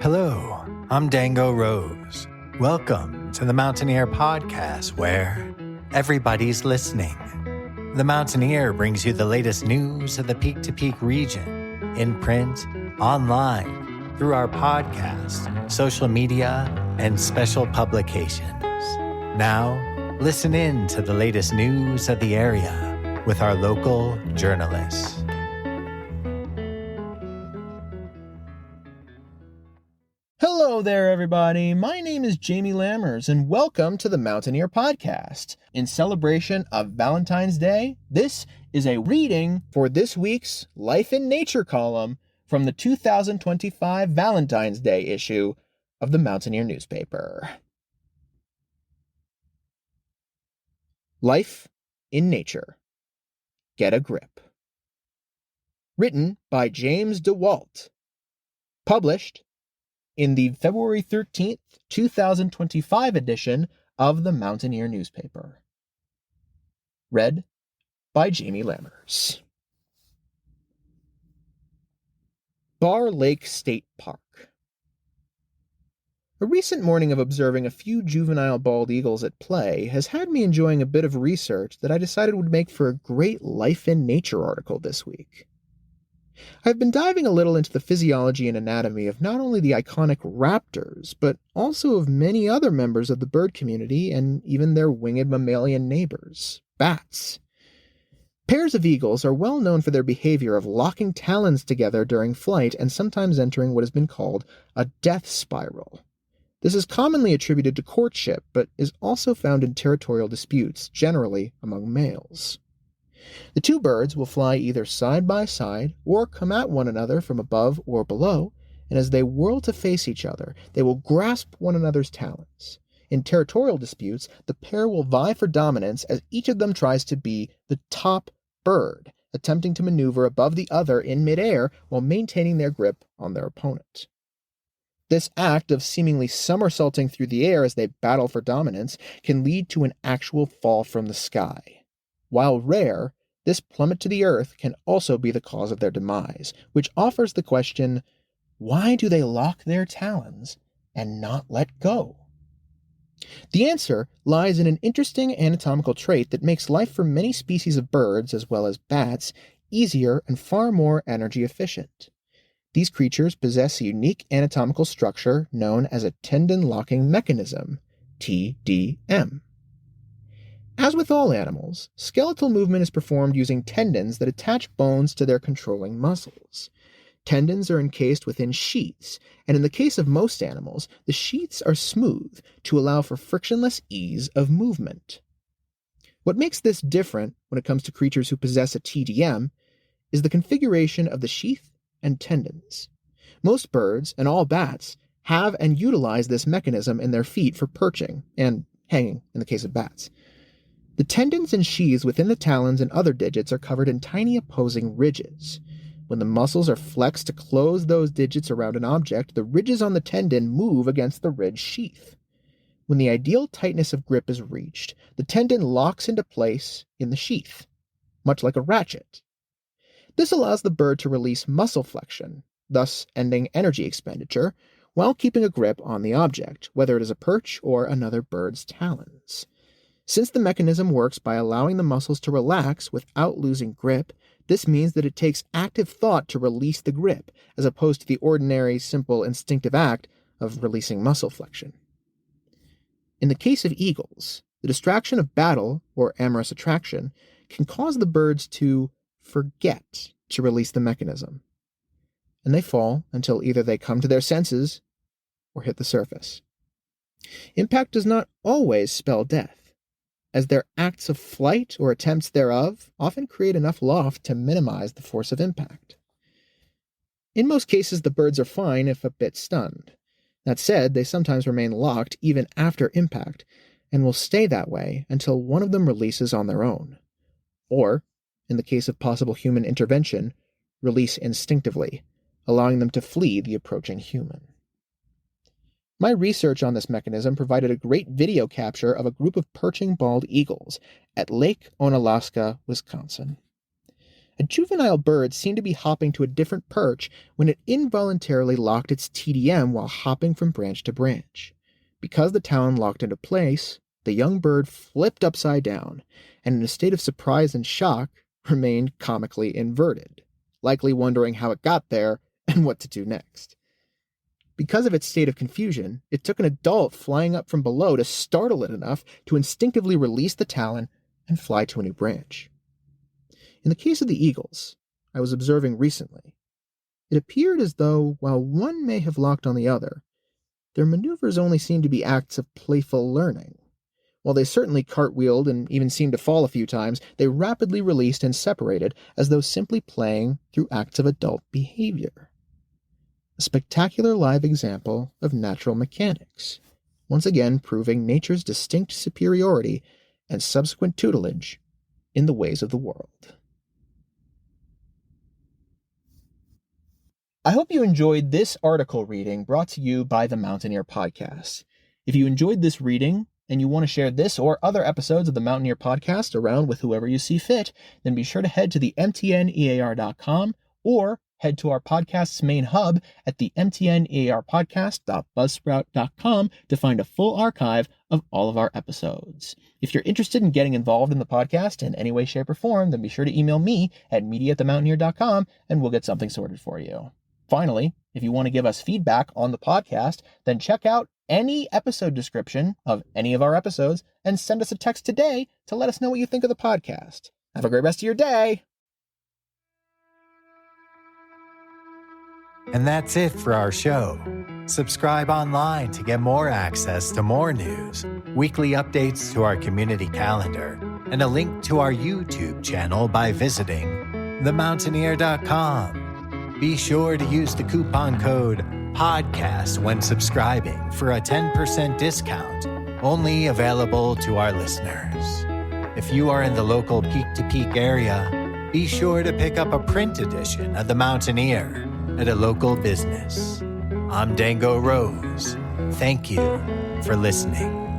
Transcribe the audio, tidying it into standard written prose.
Hello, I'm Dango Rose. Welcome to the Mountaineer Podcast, where everybody's listening. The Mountaineer brings you the latest news of the Peak-to-Peak region, in print, online, through our podcast, social media, and special publications. Now, listen in to the latest news of the area with our local journalists. Hello there, everybody. My name is Jamie Lammers, and welcome to the Mountaineer Podcast. In celebration of Valentine's Day, this is a reading for this week's Life in Nature column from the 2025 Valentine's Day issue of the Mountaineer newspaper. Life in Nature. Get a Grip. Written by James DeWalt. Published in the February 13th, 2025 edition of the Mountaineer newspaper. Read by Jamie Lammers. Bar Lake State Park. A recent morning of observing a few juvenile bald eagles at play has had me enjoying a bit of research that I decided would make for a great Life in Nature article this week. I've been diving a little into the physiology and anatomy of not only the iconic raptors, but also of many other members of the bird community and even their winged mammalian neighbors, bats. Pairs of eagles are well known for their behavior of locking talons together during flight and sometimes entering what has been called a death spiral. This is commonly attributed to courtship, but is also found in territorial disputes, generally among males. The two birds will fly either side by side or come at one another from above or below, and as they whirl to face each other, they will grasp one another's talons. In territorial disputes, the pair will vie for dominance as each of them tries to be the top bird, attempting to maneuver above the other in midair while maintaining their grip on their opponent. This act of seemingly somersaulting through the air as they battle for dominance can lead to an actual fall from the sky. While rare, this plummet to the earth can also be the cause of their demise, which offers the question, why do they lock their talons and not let go? The answer lies in an interesting anatomical trait that makes life for many species of birds, as well as bats, easier and far more energy efficient. These creatures possess a unique anatomical structure known as a tendon locking mechanism, TDM. As with all animals, skeletal movement is performed using tendons that attach bones to their controlling muscles. Tendons are encased within sheaths, and in the case of most animals, the sheaths are smooth to allow for frictionless ease of movement. What makes this different when it comes to creatures who possess a TDM is the configuration of the sheath and tendons. Most birds, and all bats, have and utilize this mechanism in their feet for perching, and hanging in the case of bats. The tendons and sheaths within the talons and other digits are covered in tiny opposing ridges. When the muscles are flexed to close those digits around an object, the ridges on the tendon move against the ridge sheath. When the ideal tightness of grip is reached, the tendon locks into place in the sheath, much like a ratchet. This allows the bird to release muscle flexion, thus ending energy expenditure, while keeping a grip on the object, whether it is a perch or another bird's talons. Since the mechanism works by allowing the muscles to relax without losing grip, this means that it takes active thought to release the grip, as opposed to the ordinary, simple, instinctive act of releasing muscle flexion. In the case of eagles, the distraction of battle, or amorous attraction, can cause the birds to forget to release the mechanism, and they fall until either they come to their senses or hit the surface. Impact does not always spell death, as their acts of flight or attempts thereof often create enough loft to minimize the force of impact. In most cases, the birds are fine if a bit stunned. That said, they sometimes remain locked even after impact, and will stay that way until one of them releases on their own. Or, in the case of possible human intervention, release instinctively, allowing them to flee the approaching human. My research on this mechanism provided a great video capture of a group of perching bald eagles at Lake Onalaska, Wisconsin. A juvenile bird seemed to be hopping to a different perch when it involuntarily locked its TDM while hopping from branch to branch. Because the talon locked into place, the young bird flipped upside down, and in a state of surprise and shock, remained comically inverted, likely wondering how it got there and what to do next. Because of its state of confusion, it took an adult flying up from below to startle it enough to instinctively release the talon and fly to a new branch. In the case of the eagles I was observing recently, it appeared as though, while one may have locked on the other, their maneuvers only seemed to be acts of playful learning. While they certainly cartwheeled and even seemed to fall a few times, they rapidly released and separated as though simply playing through acts of adult behavior. A spectacular live example of natural mechanics, once again proving nature's distinct superiority and subsequent tutelage in the ways of the world. I hope you enjoyed this article reading brought to you by the Mountaineer Podcast. If you enjoyed this reading and you want to share this or other episodes of the Mountaineer Podcast around with whoever you see fit, then be sure to head to the mtnear.com or head to our podcast's main hub at the mtnearpodcast.buzzsprout.com to find a full archive of all of our episodes. If you're interested in getting involved in the podcast in any way, shape, or form, then be sure to email me at media@themountaineer.com and we'll get something sorted for you. Finally, if you want to give us feedback on the podcast, then check out any episode description of any of our episodes and send us a text today to let us know what you think of the podcast. Have a great rest of your day. And that's it for our show. Subscribe online to get more access to more news, weekly updates to our community calendar, and a link to our YouTube channel by visiting themountaineer.com. Be sure to use the coupon code PODCAST when subscribing for a 10% discount, only available to our listeners. If you are in the local peak-to-peak area, be sure to pick up a print edition of The Mountaineer at a local business. I'm Dango Rose. Thank you for listening.